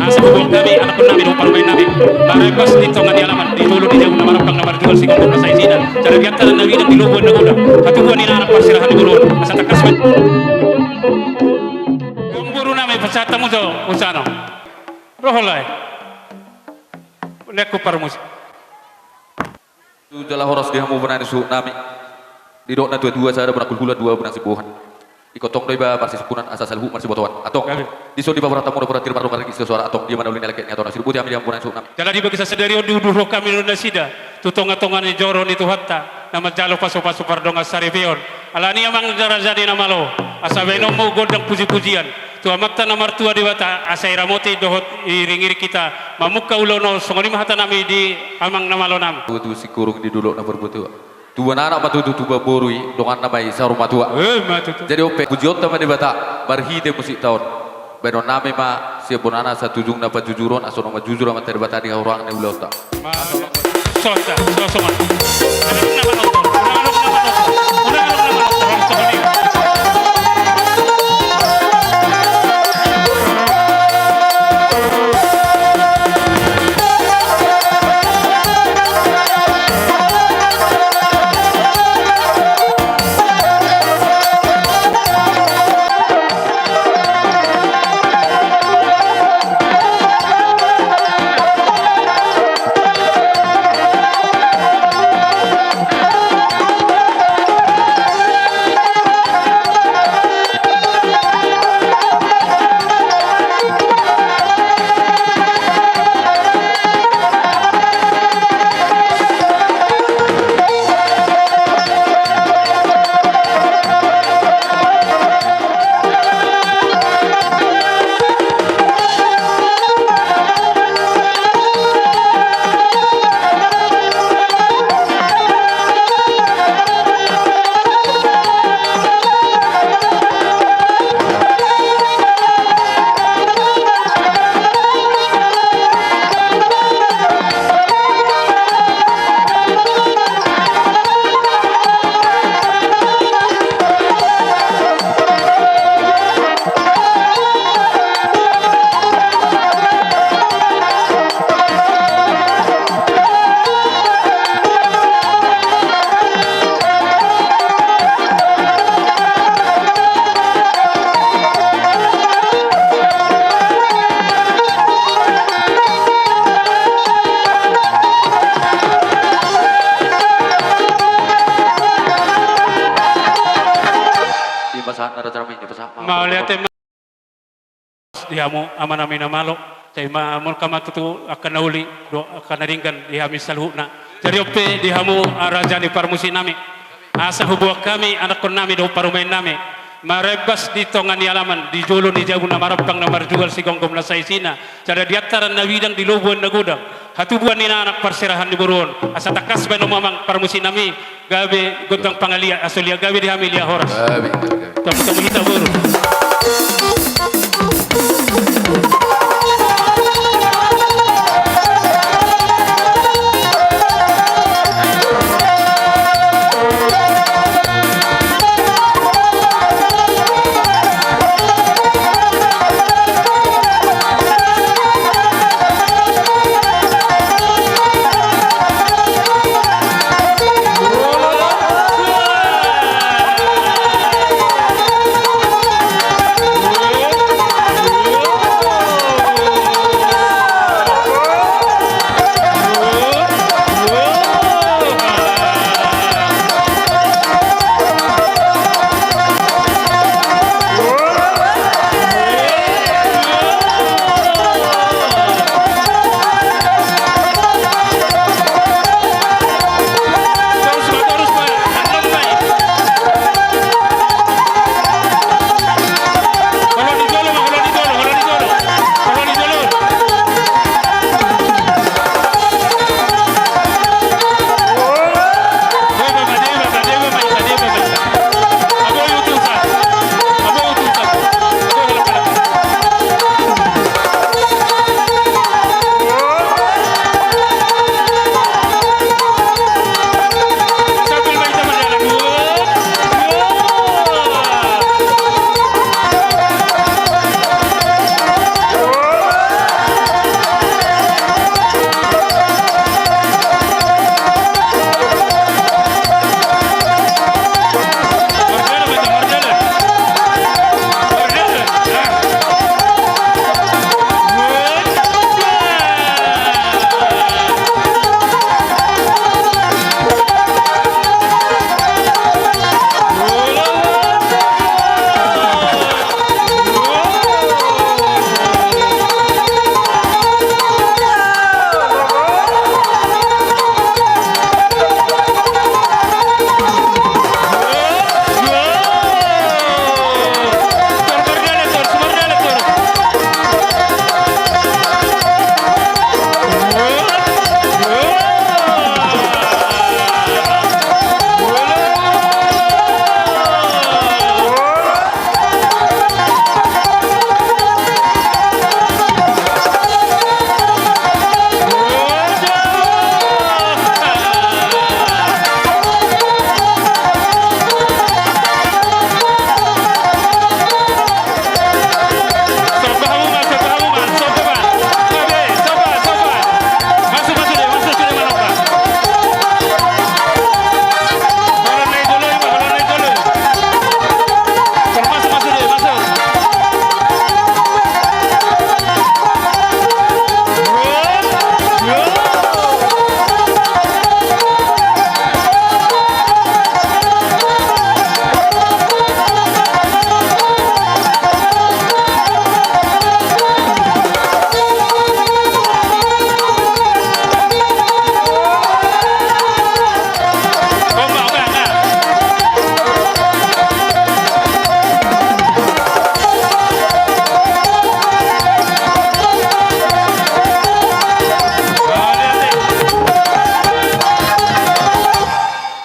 Asa hubung kami, anak pun namin, upang main namin. Marepas dito nga di alaman, di tulo di jago na marapang na marjual si kong na sa isina. Cara biata na nawidang dilubuan na gula. Hatubuan ni anak parsirahan ni Buruan. Asa takas man. Yung buru namin, pasata mo to, usano. Roholay. Leko parmus. Sudah horas dia mau benar su nami. Di dok na dua saya ada berakul gula dua benang sebuahan. Ikotong doi ba parsi sepunan asal salhu marsi botoan. Atong di so di bawah tamu do beratir baru kali suara atong dia mana ulin leketnya atau nasi putih ambil benar su nami. Jala di bagi sadari di uduro kami na sida. Tutong-atongan ni joro ni tuhatta. Nama jalo paso-paso pardong asaripion. Alani amang darajadi na malo. Asabeno mo godang puji-pujian. Tu amakta na martua diwata asai ramoti dohot iring-iri kita. Mamukka ulono songoni mahata nami di amang namalo nam. Tu si kurung di dulu na berbutu. Dua anak batu tu borui dongan namai saruma tua. Jadi ope pujiot sama di bata barhide musik tahun. Benon name ma siapun anak satu jung dapat jujuron asono ma jujur sama terbata di orang ne ulota. Sosta, sosoman. Dihamu aman amin amalo tay maamol kamatutu akan nauli do akan naringgan dihami salhuna jadi ope dihamu raja di parmusi nami asa hubuak kami anak kon nami do parumain nami marebas di tongan di alaman di jolo di jago na marapang na marjual si gongkom na saisina cara diataran na widang di lubuan na gudang hatubuan ni anak parsirahan di Buruan asa takas ba no mamang parmusi nami gabi gudang pangalia asulia gabi dihami lia horas tamu kita buru.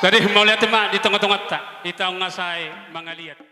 Tadi mau lihat mak di tengah-tengah tak, di tahu ngasai mangaliat.